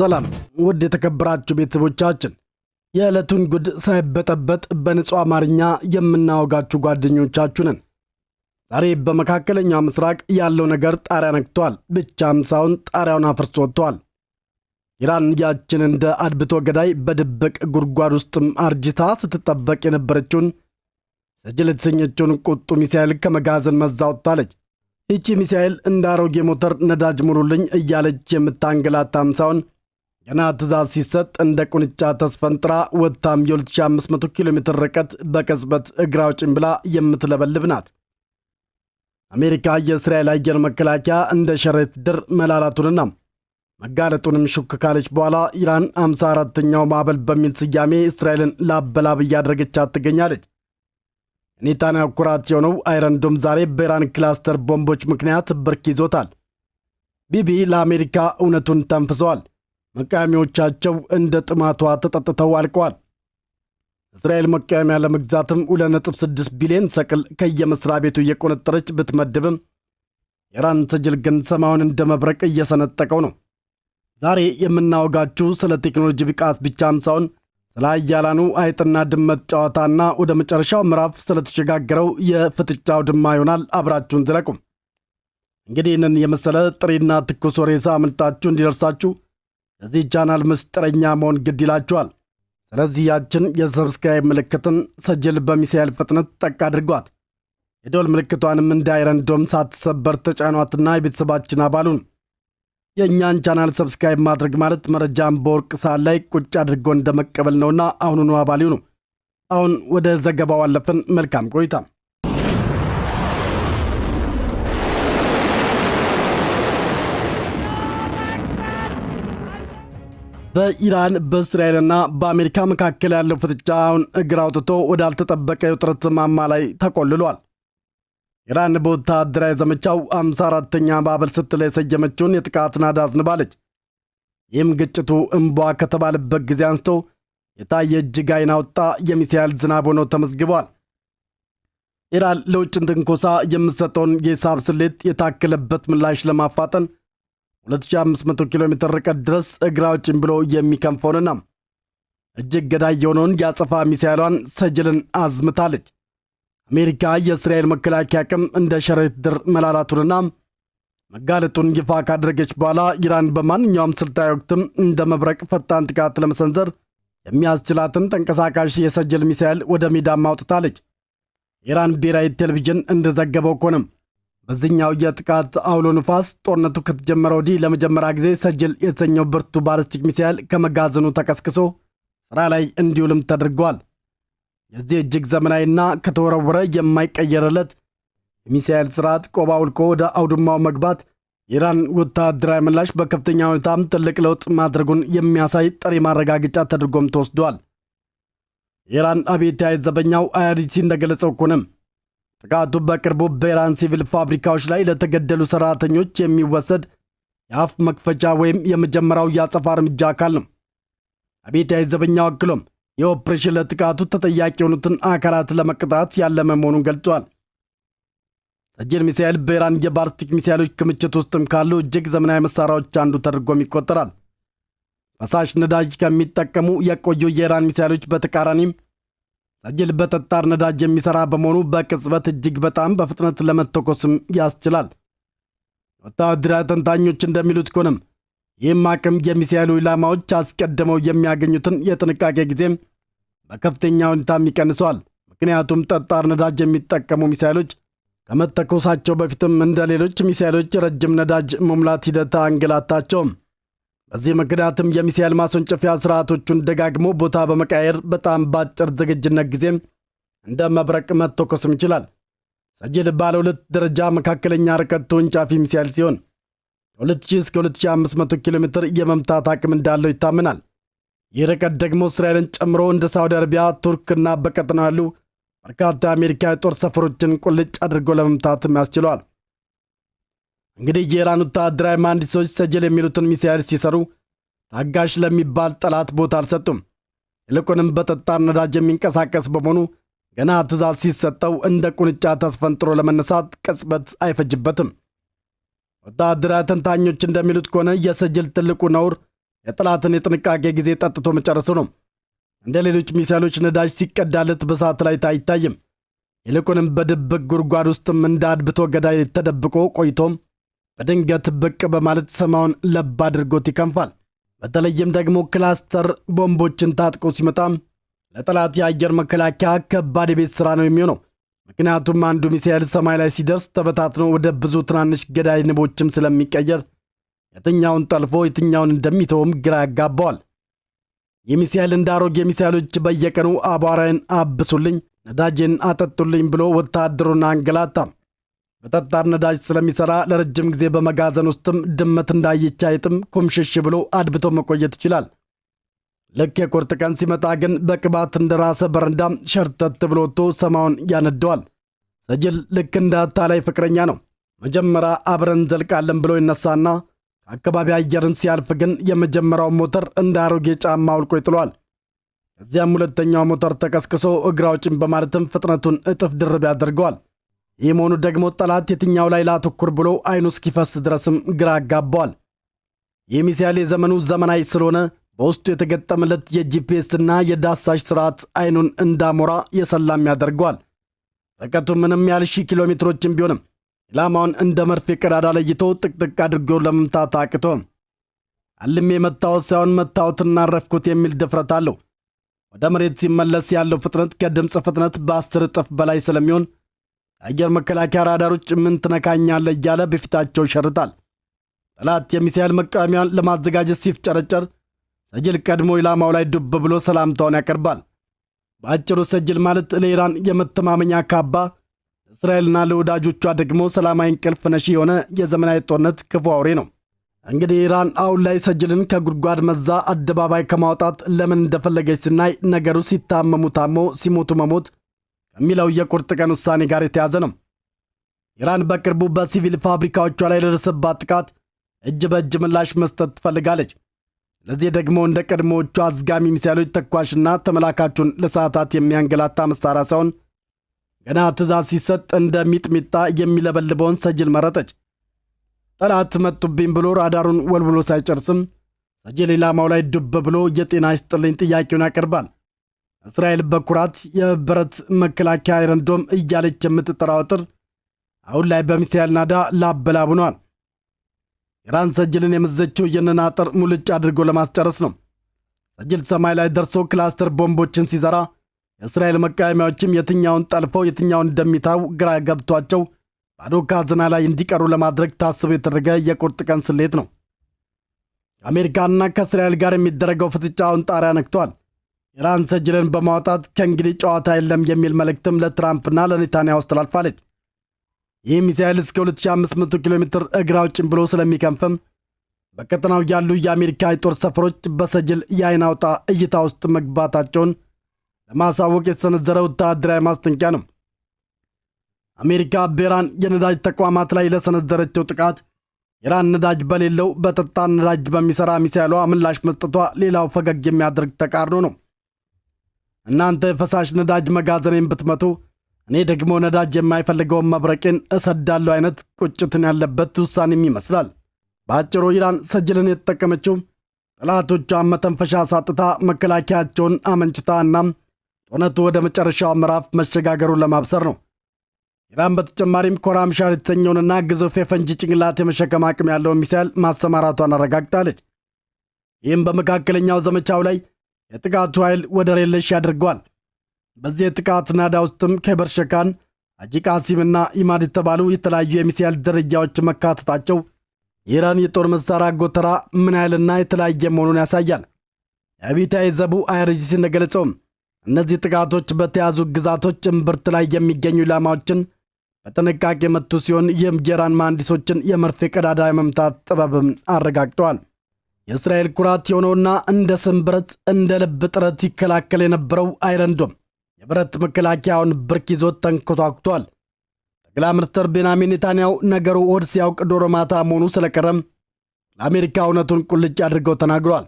ሰላም ውድ የተከበራችሁ ቤተሰቦቻችን፣ የዕለቱን ጉድ ሳይበጠበጥ በንጹህ አማርኛ የምናወጋችሁ ጓደኞቻችሁ ነን። ዛሬ በመካከለኛው ምስራቅ ያለው ነገር ጣሪያ ነክቷል። ብቻም ሳይሆን ጣሪያውን አፍርሶ ወጥቷል። ኢራን ያችን እንደ አድብቶ ገዳይ በድብቅ ጉድጓድ ውስጥም አርጅታ ስትጠበቅ የነበረችውን ሰጅል የተሰኘችውን ቁጡ ሚሳኤል ከመጋዘን መዛ ወጥታለች። ይቺ ሚሳኤል እንደ አሮጌ ሞተር ነዳጅ ሙሉልኝ እያለች የምታንገላታም ሳይሆን ገና ትእዛዝ ሲሰጥ እንደ ቁንጫ ተስፈንጥራ ወጥታም የ2500 ኪሎ ሜትር ርቀት በቅጽበት እግር አውጭኝ ብላ የምትለበልብ ናት። አሜሪካ የእስራኤል አየር መከላከያ እንደ ሸረሪት ድር መላላቱንና መጋለጡንም ሹክ ካለች በኋላ ኢራን 54ኛው ማዕበል በሚል ስያሜ እስራኤልን ላበላብ እያደረገቻት ትገኛለች። ኔታንያሁ ኩራት የሆነው አይረን ዶም ዛሬ በኢራን ክላስተር ቦምቦች ምክንያት ብርክ ይዞታል። ቢቢ ለአሜሪካ እውነቱን ተንፍሰዋል። መቃወሚያዎቻቸው እንደ ጥማቷ ተጠጥተው አልቀዋል። እስራኤል መቃወሚያ ለመግዛትም 2.6 ቢሊዮን ሰቅል ከየመስሪያ ቤቱ እየቆነጠረች ብትመድብም ኢራን ሰጅል ግን ሰማዩን እንደ መብረቅ እየሰነጠቀው ነው። ዛሬ የምናወጋችሁ ስለ ቴክኖሎጂ ብቃት ብቻም ሳይሆን ስለ ኃያላኑ አይጥና ድመት ጨዋታና ወደ መጨረሻው ምዕራፍ ስለተሸጋገረው የፍጥጫው ድማ ይሆናል። አብራችሁን ዝለቁ። እንግዲህ ይህንን የመሰለ ጥሬና ትኩስ ወሬ ሳምንታችሁ እንዲደርሳችሁ የዚህ ቻናል ምስጢረኛ መሆን ግድ ይላችኋል። ስለዚህ ያችን የሰብስክራይብ ምልክትን ሰጅል በሚሳኤል ፍጥነት ጠቅ አድርጓት። የደወል ምልክቷንም እንደ አይረን ዶም ሳትሰበር ተጫኗትና የቤተሰባችን አባሉን። የእኛን ቻናል ሰብስክራይብ ማድረግ ማለት መረጃን በወርቅ ሰዓት ላይ ቁጭ አድርጎ እንደመቀበል ነውና አሁኑኑ አባል ይሁኑ። አሁን ወደ ዘገባው አለፍን። መልካም ቆይታ። በኢራን በእስራኤልና በአሜሪካ መካከል ያለው ፍጥጫ አሁን እግር አውጥቶ ወዳልተጠበቀ የውጥረት ማማ ላይ ተቆልሏል። ኢራን በወታደራዊ ዘመቻው 54ኛ ማዕበል ስትል የሰየመችውን የጥቃት ናዳ አዝንባለች። ይህም ግጭቱ እምቧ ከተባለበት ጊዜ አንስቶ የታየ እጅግ ዓይን አውጣ የሚሳኤል ዝናብ ሆኖ ተመዝግቧል። ኢራን ለውጭ ትንኮሳ የምትሰጠውን የሂሳብ ስሌት የታከለበት ምላሽ ለማፋጠን 2500 ኪሎ ሜትር ርቀት ድረስ እግር አውጭኝ ብሎ የሚከንፈውንና እጅግ ገዳይ የሆነውን የአጸፋ ሚሳኤሏን ሰጅልን አዝምታለች። አሜሪካ የእስራኤል መከላከያ አቅም እንደ ሸረሪት ድር መላላቱንና መጋለጡን ይፋ ካደረገች በኋላ ኢራን በማንኛውም ስልታዊ ወቅትም እንደ መብረቅ ፈጣን ጥቃት ለመሰንዘር የሚያስችላትን ተንቀሳቃሽ የሰጅል ሚሳኤል ወደ ሜዳም አውጥታለች። ኢራን ብሔራዊ ቴሌቪዥን እንደዘገበው ከሆነም በዚህኛው የጥቃት አውሎ ንፋስ ጦርነቱ ከተጀመረ ወዲህ ለመጀመሪያ ጊዜ ሰጅል የተሰኘው ብርቱ ባሊስቲክ ሚሳኤል ከመጋዘኑ ተቀስቅሶ ሥራ ላይ እንዲውልም ተደርጓል። የዚህ እጅግ ዘመናዊና ከተወረወረ የማይቀየርለት የሚሳኤል ስርዓት ቆባ አውልቆ ወደ አውድማው መግባት የኢራን ወታደራዊ ምላሽ በከፍተኛ ሁኔታም ትልቅ ለውጥ ማድረጉን የሚያሳይ ጥሬ ማረጋገጫ ተደርጎም ተወስዷል። የኢራን አብዮታዊ ዘበኛው አይአርጂሲ እንደገለጸው ከሆነም ጥቃቱ በቅርቡ በኢራን ሲቪል ፋብሪካዎች ላይ ለተገደሉ ሰራተኞች የሚወሰድ የአፍ መክፈቻ ወይም የመጀመሪያው የአጸፋ እርምጃ አካል ነው። አብዮታዊ ዘበኛው አክሎም የኦፕሬሽን ለጥቃቱ ተጠያቂ የሆኑትን አካላት ለመቅጣት ያለመ መሆኑን ገልጿል። ሰጅል ሚሳኤል በኢራን የባሊስቲክ ሚሳኤሎች ክምችት ውስጥም ካሉ እጅግ ዘመናዊ መሳሪያዎች አንዱ ተደርጎም ይቆጠራል። ፈሳሽ ነዳጅ ከሚጠቀሙ የቆዩ የኢራን ሚሳኤሎች በተቃራኒም ሰጅል በጠጣር ነዳጅ የሚሰራ በመሆኑ በቅጽበት እጅግ በጣም በፍጥነት ለመተኮስም ያስችላል። ወታደራዊ ተንታኞች እንደሚሉት ከሆነም ይህም አቅም የሚሳኤሉ ኢላማዎች አስቀድመው የሚያገኙትን የጥንቃቄ ጊዜም በከፍተኛ ሁኔታም ይቀንሰዋል። ምክንያቱም ጠጣር ነዳጅ የሚጠቀሙ ሚሳኤሎች ከመተኮሳቸው በፊትም እንደ ሌሎች ሚሳኤሎች ረጅም ነዳጅ መሙላት ሂደት አንገላታቸውም። በዚህ ምክንያትም የሚሳኤል ማስወንጨፊያ ስርዓቶቹን ደጋግሞ ቦታ በመቃየር በጣም በአጭር ዝግጁነት ጊዜም እንደ መብረቅ መተኮስም ይችላል። ሰጅል ባለ 2 ደረጃ መካከለኛ ርቀት ተወንጫፊ ሚሳኤል ሲሆን ከ2000 እስከ 2500 ኪሎ ሜትር የመምታት አቅም እንዳለው ይታመናል። ይህ ርቀት ደግሞ እስራኤልን ጨምሮ እንደ ሳውዲ አረቢያ፣ ቱርክና በቀጠናው ያሉ በርካታ የአሜሪካ የጦር ሰፈሮችን ቁልጭ አድርጎ ለመምታትም ያስችለዋል። እንግዲህ የኢራን ወታደራዊ መሐንዲሶች ሰጅል የሚሉትን ሚሳኤል ሲሰሩ ታጋሽ ለሚባል ጠላት ቦታ አልሰጡም። ይልቁንም በጠጣር ነዳጅ የሚንቀሳቀስ በመሆኑ ገና ትእዛዝ ሲሰጠው እንደ ቁንጫ ተስፈንጥሮ ለመነሳት ቅጽበት አይፈጅበትም። ወታደራዊ ተንታኞች እንደሚሉት ከሆነ የሰጅል ትልቁ ነውር የጠላትን የጥንቃቄ ጊዜ ጠጥቶ መጨረሱ ነው። እንደ ሌሎች ሚሳይሎች ነዳጅ ሲቀዳለት በሳተላይት አይታይም። ይልቁንም በድብቅ ጉድጓድ ውስጥም እንደ አድብቶ ገዳይ ተደብቆ ቆይቶም በድንገት ብቅ በማለት ሰማዩን ለብ አድርጎት ይከንፋል። በተለይም ደግሞ ክላስተር ቦምቦችን ታጥቆ ሲመጣም ለጠላት የአየር መከላከያ ከባድ የቤት ሥራ ነው የሚሆነው። ምክንያቱም አንዱ ሚሳኤል ሰማይ ላይ ሲደርስ ተበታትኖ ወደ ብዙ ትናንሽ ገዳይ ንቦችም ስለሚቀየር የትኛውን ጠልፎ የትኛውን እንደሚተውም ግራ ያጋባዋል። ይህ ሚሳኤል እንደ አሮጌ ሚሳኤሎች በየቀኑ አቧራዬን አብሱልኝ፣ ነዳጄን አጠጡልኝ ብሎ ወታደሩን አንገላታም። በጠጣር ነዳጅ ስለሚሠራ ለረጅም ጊዜ በመጋዘን ውስጥም ድመት እንዳየች አይጥም ኩምሽሽ ብሎ አድብቶ መቆየት ይችላል። ልክ የቁርጥ ቀን ሲመጣ ግን በቅባት እንደራሰ በረንዳም ሸርተት ብሎ ወጥቶ ሰማዩን ያነደዋል። ሰጅል ልክ እንደ አታላይ ፍቅረኛ ነው። መጀመሪያ አብረን ዘልቃለን ብሎ ይነሳና ከአካባቢ አየርን ሲያልፍ ግን የመጀመሪያው ሞተር እንደ አሮጌ ጫማ አውልቆ ይጥሏል። ከዚያም ሁለተኛው ሞተር ተቀስቅሶ እግር አውጭኝ በማለትም ፍጥነቱን እጥፍ ድርብ ያደርገዋል። ይህ መሆኑ ደግሞ ጠላት የትኛው ላይ ላተኩር ብሎ አይኑ እስኪፈስ ድረስም ግራ ያጋባዋል። ይህ ሚሳኤል የዘመኑ ዘመናዊ ስለሆነ በውስጡ የተገጠመለት የጂፒኤስ እና የዳሳሽ ስርዓት አይኑን እንዳሞራ የሰላም ያደርገዋል። ርቀቱ ምንም ያህል 1000 ኪሎ ሜትሮችን ቢሆንም ኢላማውን እንደ መርፌ ቀዳዳ ለይቶ ጥቅጥቅ አድርጎ ለመምታት አቅቶ አልሜ መታወት ሳይሆን መታወትና ረፍኩት የሚል ድፍረት አለው። ወደ መሬት ሲመለስ ያለው ፍጥነት ከድምፅ ፍጥነት በ10 እጥፍ በላይ ስለሚሆን የአየር መከላከያ ራዳሮች ምን ትነካኛለህ እያለ በፊታቸው ይሸርጣል። ጠላት የሚሳኤል መቃወሚያን ለማዘጋጀት ሲፍጨረጨር ሰጅል ቀድሞ ኢላማው ላይ ዱብ ብሎ ሰላምታውን ያቀርባል። በአጭሩ ሰጅል ማለት ለኢራን የመተማመኛ ካባ፣ ለእስራኤልና ለወዳጆቿ ደግሞ ሰላማዊ እንቅልፍ ነሺ የሆነ የዘመናዊ ጦርነት ክፉ አውሬ ነው። እንግዲህ ኢራን አሁን ላይ ሰጅልን ከጉድጓድ መዛ አደባባይ ከማውጣት ለምን እንደፈለገች ስናይ ነገሩ ሲታመሙ ታሞ ሲሞቱ መሞት ከሚለው የቁርጥ ቀን ውሳኔ ጋር የተያዘ ነው። ኢራን በቅርቡ በሲቪል ፋብሪካዎቿ ላይ ለደረሰባት ጥቃት እጅ በእጅ ምላሽ መስጠት ትፈልጋለች። ለዚህ ደግሞ እንደ ቀድሞዎቹ አዝጋሚ ሚሳኤሎች ተኳሽና ተመላካቹን ለሰዓታት የሚያንገላታ መሳሪያ ሳይሆን ገና ትእዛዝ ሲሰጥ እንደ ሚጥሚጣ የሚለበልበውን ሰጅል መረጠች። ጠላት መጡብኝ ብሎ ራዳሩን ወልብሎ ሳይጨርስም ሰጅል ኢላማው ላይ ዱብ ብሎ የጤና ይስጥልኝ ጥያቄውን ያቀርባል። እስራኤል በኩራት የብረት መከላከያ አይረንዶም እያለች የምትጠራው ጥር አሁን ላይ በሚሳኤል ናዳ ላበላብ ሆኗል። ኢራን ሰጅልን የመዘችው ይህንን አጥር ሙልጭ አድርጎ ለማስጨረስ ነው። ሰጅል ሰማይ ላይ ደርሶ ክላስተር ቦምቦችን ሲዘራ የእስራኤል መቃወሚያዎችም የትኛውን ጠልፈው የትኛውን እንደሚታው ግራ ገብቷቸው ባዶ ካዝና ላይ እንዲቀሩ ለማድረግ ታስቦ የተደረገ የቁርጥ ቀን ስሌት ነው። ከአሜሪካና ከእስራኤል ጋር የሚደረገው ፍጥጫውን ጣሪያ ነክቷል። ኢራን ሰጅልን በማውጣት ከእንግዲህ ጨዋታ የለም የሚል መልእክትም ለትራምፕና ለኔታንያሁ አስተላልፋለች። ይህ ሚሳኤል እስከ 2500 ኪሎ ሜትር እግር አውጭኝ ብሎ ስለሚከንፍም በቀጠናው ያሉ የአሜሪካ የጦር ሰፈሮች በሰጅል የአይን አውጣ እይታ ውስጥ መግባታቸውን ለማሳወቅ የተሰነዘረ ወታደራዊ ማስጠንቀቂያ ነው። አሜሪካ በኢራን የነዳጅ ተቋማት ላይ ለሰነዘረችው ጥቃት ኢራን ነዳጅ በሌለው በጠጣር ነዳጅ በሚሠራ ሚሳኤሏ ምላሽ መስጠቷ ሌላው ፈገግ የሚያደርግ ተቃርኖ ነው። እናንተ የፈሳሽ ነዳጅ መጋዘኔን ብትመቱ እኔ ደግሞ ነዳጅ የማይፈልገውን መብረቄን እሰዳለሁ አይነት ቁጭትን ያለበት ውሳኔም ይመስላል። በአጭሩ ኢራን ሰጅልን የተጠቀመችው ጠላቶቿን መተንፈሻ ሳጥታ መከላከያቸውን አመንጭታ እናም ጦርነቱ ወደ መጨረሻው ምዕራፍ መሸጋገሩን ለማብሰር ነው። ኢራን በተጨማሪም ኮራምሻር የተሰኘውንና ግዙፍ የፈንጂ ጭንቅላት የመሸከም አቅም ያለውን ሚሳኤል ማሰማራቷን አረጋግጣለች። ይህም በመካከለኛው ዘመቻው ላይ የጥቃቱ ኃይል ወደር የለሽ ያደርገዋል። በዚህ የጥቃት ናዳ ውስጥም ኬበርሸካን፣ አጂ ቃሲምና ኢማድ የተባሉ የተለያዩ የሚሳኤል ደረጃዎች መካተታቸው የኢራን የጦር መሳሪያ ጎተራ ምን ያህልና የተለያየ መሆኑን ያሳያል። የአብዮታዊ ዘቡ አይአርጂሲ እንደገለጸውም እነዚህ ጥቃቶች በተያዙ ግዛቶች እምብርት ላይ የሚገኙ ኢላማዎችን በጥንቃቄ መቱ ሲሆን ይህም የኢራን መሐንዲሶችን የመርፌ ቀዳዳ የመምታት ጥበብን አረጋግጠዋል። የእስራኤል ኩራት የሆነውና እንደ ስም ብረት እንደ ልብ ጥረት ይከላከል የነበረው አይረንዶም የብረት መከላከያውን ብርክ ይዞት ተንኮታኩቷል። ጠቅላይ ሚኒስትር ቤንያሚን ኔታንያሁ ነገሩ ሆድ ሲያውቅ ዶሮ ማታ መሆኑ ስለቀረም ለአሜሪካ እውነቱን ቁልጭ አድርገው ተናግረዋል።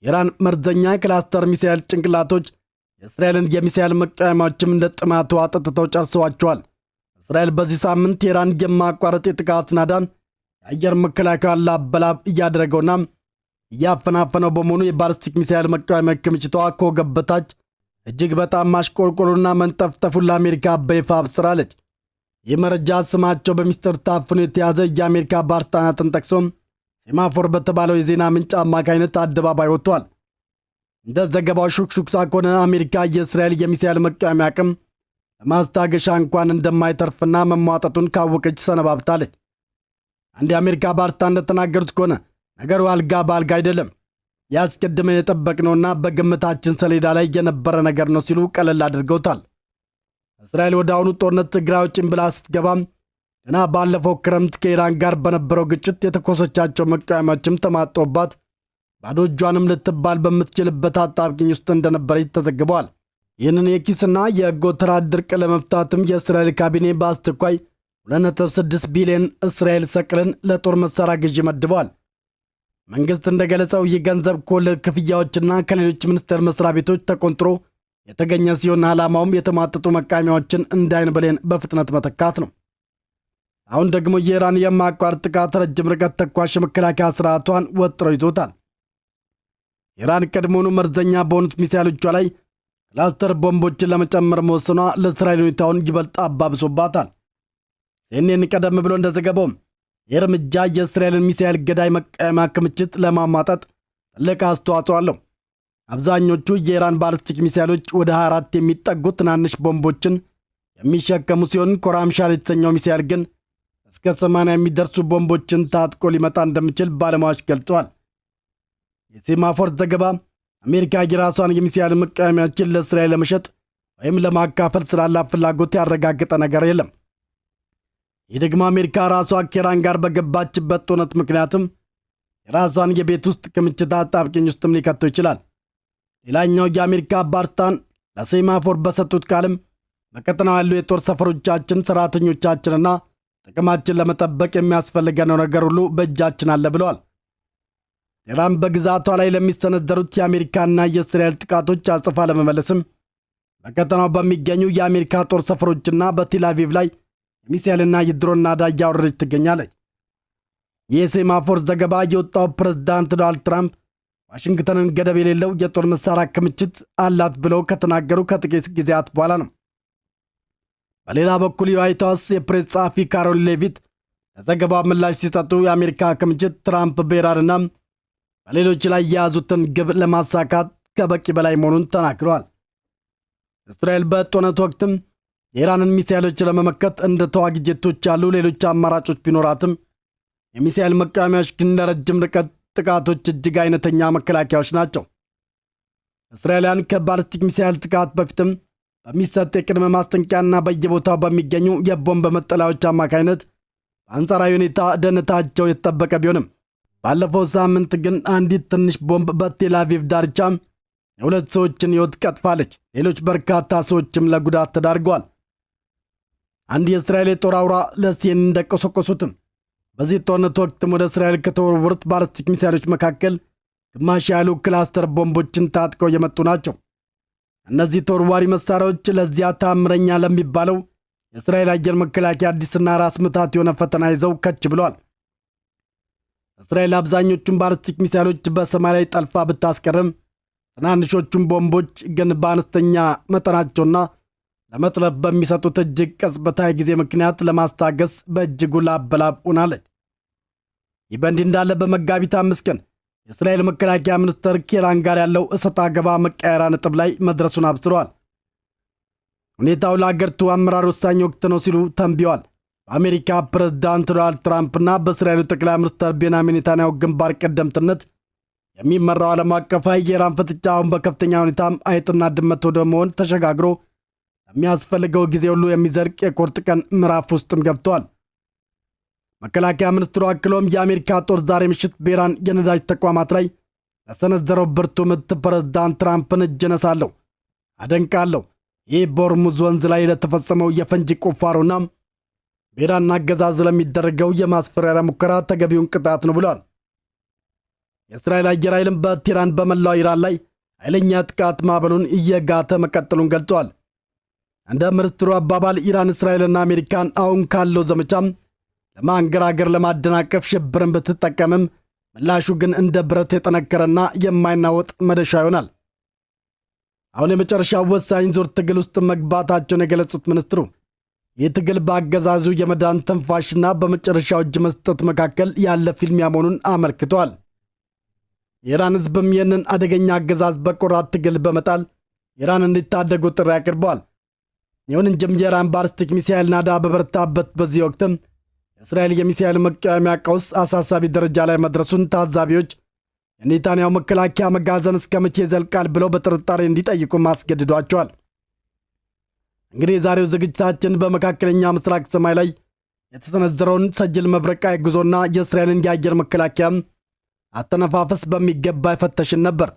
የኢራን መርዘኛ ክላስተር ሚሳኤል ጭንቅላቶች የእስራኤልን የሚሳኤል መቃወሚያዎችም እንደ ጥማቱ አጠጥተው ጨርሰዋቸዋል። እስራኤል በዚህ ሳምንት የኢራን የማያቋርጥ የጥቃት ናዳን የአየር መከላከያን ላበላብ እያደረገውና እያፈናፈነው በመሆኑ የባሊስቲክ ሚሳኤል መቃወሚያ ክምችቷ ከወገብ በታች እጅግ በጣም ማሽቆልቆሉና መንጠፍጠፉን ለአሜሪካ በይፋ አብስራለች። ይህ መረጃ ስማቸው በሚስጥር ታፍኖ የተያዘ የአሜሪካ ባለስልጣናትን ጠቅሶም ሴማፎር በተባለው የዜና ምንጭ አማካይነት አደባባይ ወጥቷል። እንደ ዘገባው ሹክሹክታ ከሆነ አሜሪካ የእስራኤል የሚሳኤል መቃወሚያ አቅም ለማስታገሻ እንኳን እንደማይተርፍና መሟጠጡን ካወቀች ሰነባብታለች። አንድ የአሜሪካ ባለስልጣን እንደተናገሩት ከሆነ ነገሩ አልጋ በአልጋ አይደለም፣ ያስቀድመን የጠበቅነውና በግምታችን ሰሌዳ ላይ የነበረ ነገር ነው ሲሉ ቀለል አድርገውታል። እስራኤል ወደ አሁኑ ጦርነት እግራ አውጪኝ ብላ ስትገባም ገና ባለፈው ክረምት ከኢራን ጋር በነበረው ግጭት የተኮሰቻቸው መቃወሚያዎችም ተማጦባት ባዶ እጇንም ልትባል በምትችልበት አጣብቂኝ ውስጥ እንደነበረች ተዘግበዋል። ይህንን የኪስና የጎተራ ድርቅ ለመፍታትም የእስራኤል ካቢኔ በአስቸኳይ 2.6 ቢሊዮን እስራኤል ሰቅልን ለጦር መሳሪያ ግዢ መድበዋል። መንግሥት እንደገለጸው ይህ ገንዘብ ከወለድ ክፍያዎችና ከሌሎች ሚኒስቴር መስሪያ ቤቶች ተቆንጥሮ የተገኘ ሲሆን ዓላማውም የተማጠጡ መቃወሚያዎችን እንደ ዓይን ብሌን በፍጥነት መተካት ነው። አሁን ደግሞ የኢራን የማያቋርጥ ጥቃት ረጅም ርቀት ተኳሽ መከላከያ ስርዓቷን ወጥረው ይዞታል። ኢራን ቀድሞውኑ መርዘኛ በሆኑት ሚሳኤሎቿ ላይ ክላስተር ቦምቦችን ለመጨመር መወሰኗ ለእስራኤል ሁኔታውን ይበልጥ አባብሶባታል። ሲኤንኤን ቀደም ብሎ እንደዘገበውም ይህ እርምጃ የእስራኤልን ሚሳኤል ገዳይ መቃወሚያ ክምችት ለማሟጠጥ ትልቅ አስተዋጽኦ አለው። አብዛኞቹ የኢራን ባሊስቲክ ሚሳኤሎች ወደ 24 የሚጠጉ ትናንሽ ቦምቦችን የሚሸከሙ ሲሆን ኮራምሻል የተሰኘው ሚሳኤል ግን እስከ 80 የሚደርሱ ቦምቦችን ታጥቆ ሊመጣ እንደሚችል ባለሙያዎች ገልጸዋል። የሴማፎር ዘገባ አሜሪካ የራሷን የሚሳኤል መቃወሚያዎችን ለእስራኤል ለመሸጥ ወይም ለማካፈል ስላላት ፍላጎት ያረጋገጠ ነገር የለም። ይህ ደግሞ አሜሪካ ራሷ ከኢራን ጋር በገባችበት ጦርነት ምክንያትም የራሷን የቤት ውስጥ ክምችት አጣብቂኝ ውስጥም ሊከተው ይችላል። ሌላኛው የአሜሪካ ባለስልጣን ለሴማፎር በሰጡት ቃልም በቀጠናው ያሉ የጦር ሰፈሮቻችን፣ ሰራተኞቻችንና ጥቅማችን ለመጠበቅ የሚያስፈልገነው ነገር ሁሉ በእጃችን አለ ብለዋል። ኢራን በግዛቷ ላይ ለሚሰነዘሩት የአሜሪካና የእስራኤል ጥቃቶች አጽፋ ለመመለስም በቀጠናው በሚገኙ የአሜሪካ ጦር ሰፈሮችና በቴል አቪቭ ላይ የሚሳኤልና የድሮን ናዳ እያወረደች ትገኛለች። የሴማፎር ዘገባ የወጣው ፕሬዝዳንት ዶናልድ ትራምፕ ዋሽንግተንን ገደብ የሌለው የጦር መሳሪያ ክምችት አላት ብለው ከተናገሩ ከጥቂት ጊዜያት በኋላ ነው። በሌላ በኩል የዋይት ሃውስ የፕሬስ ጸሐፊ ካሮሊን ሌቪት ለዘገባው ምላሽ ሲሰጡ የአሜሪካ ክምችት ትራምፕ በኢራንና በሌሎች ላይ የያዙትን ግብ ለማሳካት ከበቂ በላይ መሆኑን ተናግረዋል። እስራኤል በጦርነት ወቅትም የኢራንን ሚሳኤሎች ለመመከት እንደ ተዋጊ ጄቶች ያሉ ሌሎች አማራጮች ቢኖራትም የሚሳኤል መቃወሚያዎች ግን ለረጅም ርቀት ጥቃቶች እጅግ አይነተኛ መከላከያዎች ናቸው። እስራኤላውያን ከባሊስቲክ ሚሳኤል ጥቃት በፊትም በሚሰጥ የቅድመ ማስጠንቀቂያና በየቦታው በሚገኙ የቦምብ መጠለያዎች አማካይነት በአንጻራዊ ሁኔታ ደህንነታቸው የተጠበቀ ቢሆንም ባለፈው ሳምንት ግን አንዲት ትንሽ ቦምብ በቴል አቪቭ ዳርቻ የሁለት ሰዎችን ሕይወት ቀጥፋለች። ሌሎች በርካታ ሰዎችም ለጉዳት ተዳርገዋል። አንድ የእስራኤል የጦር አውራ ለሲኤንኤን እንደቆሰቆሱትም በዚህ ጦርነት ወቅትም ወደ እስራኤል ከተወረወሩት ባሊስቲክ ሚሳኤሎች መካከል ግማሽ ያሉ ክላስተር ቦምቦችን ታጥቀው የመጡ ናቸው። እነዚህ ተወርዋሪ መሳሪያዎች ለዚያ ታምረኛ ለሚባለው የእስራኤል አየር መከላከያ አዲስና ራስ ምታት የሆነ ፈተና ይዘው ከች ብለዋል። እስራኤል አብዛኞቹን ባሊስቲክ ሚሳኤሎች በሰማይ ላይ ጠልፋ ብታስቀርም ትናንሾቹን ቦምቦች ግን በአነስተኛ መጠናቸውና ለመጥለፍ በሚሰጡት እጅግ ቅጽበታዊ ጊዜ ምክንያት ለማስታገስ በእጅጉ ላበላብ ሆናለች። ይህ በእንዲህ እንዳለ በመጋቢት 5 ቀን የእስራኤል መከላከያ ሚኒስትር ከኢራን ጋር ያለው እሰጥ አገባ መቀየሪያ ነጥብ ላይ መድረሱን አብስረዋል። ሁኔታው ለአገሪቱ አመራር ወሳኝ ወቅት ነው ሲሉ ተንብየዋል። በአሜሪካ ፕሬዝዳንት ዶናልድ ትራምፕና በእስራኤሉ ጠቅላይ ሚኒስትር ቤንያሚን ኔታንያሁ ግንባር ቀደምትነት የሚመራው ዓለም አቀፋዊ የኢራን ፍጥጫ አሁን በከፍተኛ ሁኔታም አይጥና ድመት ወደ መሆን ተሸጋግሮ የሚያስፈልገው ጊዜ ሁሉ የሚዘልቅ የቁርጥ ቀን ምዕራፍ ውስጥም ገብተዋል። መከላከያ ሚኒስትሩ አክሎም የአሜሪካ ጦር ዛሬ ምሽት በኢራን የነዳጅ ተቋማት ላይ ለሰነዘረው ብርቱ ምት ፕሬዝዳንት ትራምፕን እጅ ነሳለሁ፣ አደንቃለሁ። ይህ በሆርሙዝ ወንዝ ላይ ለተፈጸመው የፈንጂ ቁፋሮና በኢራን አገዛዝ ለሚደረገው የማስፈራሪያ ሙከራ ተገቢውን ቅጣት ነው ብለዋል። የእስራኤል አየር ኃይልም በቴህራን በመላው ኢራን ላይ ኃይለኛ ጥቃት ማዕበሉን እየጋተ መቀጠሉን ገልጸዋል። እንደ ሚኒስትሩ አባባል ኢራን እስራኤልና አሜሪካን አሁን ካለው ዘመቻም ለማንገራገር ለማደናቀፍ ሽብርን ብትጠቀምም ምላሹ ግን እንደ ብረት የጠነከረና የማይናወጥ መደሻ ይሆናል። አሁን የመጨረሻው ወሳኝ ዙር ትግል ውስጥ መግባታቸውን የገለጹት ሚኒስትሩ ይህ ትግል በአገዛዙ የመዳን ተንፋሽና በመጨረሻው እጅ መስጠት መካከል ያለ ፊልሚያ መሆኑን አመልክተዋል። የኢራን ሕዝብም ይህንን አደገኛ አገዛዝ በቆራት ትግል በመጣል ኢራን እንዲታደጉ ጥሪ አቅርበዋል። ይሁን እንጂም የኢራን ባሊስቲክ ሚሳኤል ናዳ በበረታበት በዚህ ወቅትም የእስራኤል የሚሳኤል መቃወሚያ ቀውስ አሳሳቢ ደረጃ ላይ መድረሱን ታዛቢዎች የኔታንያሁ መከላከያ መጋዘን እስከ መቼ ይዘልቃል ብለው በጥርጣሬ እንዲጠይቁ አስገድዷቸዋል። እንግዲህ የዛሬው ዝግጅታችን በመካከለኛ ምስራቅ ሰማይ ላይ የተሰነዘረውን ሰጅል መብረቃዊ ጉዞና የእስራኤልን የአየር መከላከያ አተነፋፈስ በሚገባ ይፈተሽን ነበር።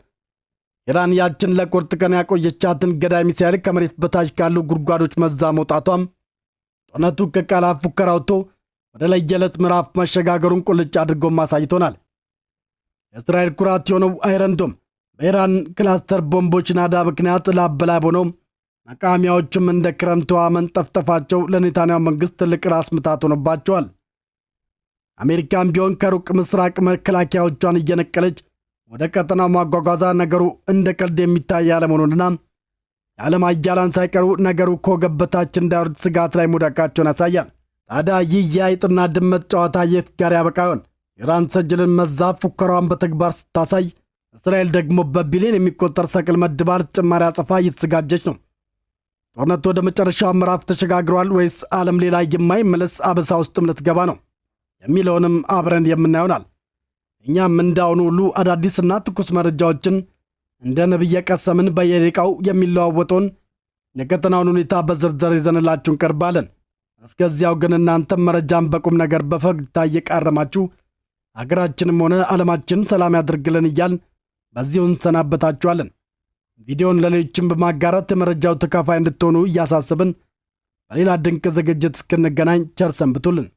ኢራን ያችን ለቁርጥ ቀን ያቆየቻትን ገዳይ ሚሳኤል ከመሬት በታች ካሉ ጉድጓዶች መዛ መውጣቷም ጦርነቱ ከቃላት ፉከራ ወጥቶ ወደ ለየለት ምዕራፍ መሸጋገሩን ቁልጭ አድርጎ አሳይቶናል። የእስራኤል ኩራት የሆነው አይረንዶም በኢራን ክላስተር ቦምቦች ናዳ ምክንያት ላበላብ ሆነው መቃወሚያዎቹም እንደ ክረምቷ መንጠፍጠፋቸው ለኔታንያሁ መንግሥት ትልቅ ራስ ምታት ሆኖባቸዋል። አሜሪካም ቢሆን ከሩቅ ምስራቅ መከላከያዎቿን እየነቀለች ወደ ቀጠናው ማጓጓዛ ነገሩ እንደ ቀልድ የሚታይ ያለመሆኑንና የዓለም ኃያላን ሳይቀሩ ነገሩ ከወገብ በታች እንዳይወርድ ስጋት ላይ መውደቃቸውን ያሳያል። ታዲያ ይህ የአይጥና ድመት ጨዋታ የት ጋር ያበቃ ይሆን? ኢራን ሰጅልን መዛ ፉከራዋን በተግባር ስታሳይ፣ እስራኤል ደግሞ በቢሊዮን የሚቆጠር ሰቅል መድባ ተጨማሪ አጸፋ እየተዘጋጀች ነው። ጦርነቱ ወደ መጨረሻው ምዕራፍ ተሸጋግሯል ወይስ ዓለም ሌላ የማይመለስ አበሳ ውስጥም ልትገባ ነው የሚለውንም አብረን የምናየውናል። እኛም እንዳሁኑ ሁሉ አዳዲስና ትኩስ መረጃዎችን እንደ ነብይ የቀሰምን በየደቂቃው የሚለዋወጠውን የቀጠናውን ሁኔታ በዝርዝር ይዘንላችሁ እንቀርባለን። እስከዚያው ግን እናንተም መረጃን በቁም ነገር በፈገግታ እየቃረማችሁ ሀገራችንም ሆነ ዓለማችን ሰላም ያድርግልን እያልን በዚሁ እንሰናበታችኋለን። ቪዲዮን ለሌሎችም በማጋራት የመረጃው ተካፋይ እንድትሆኑ እያሳስብን በሌላ ድንቅ ዝግጅት እስክንገናኝ ቸር ሰንብቱልን።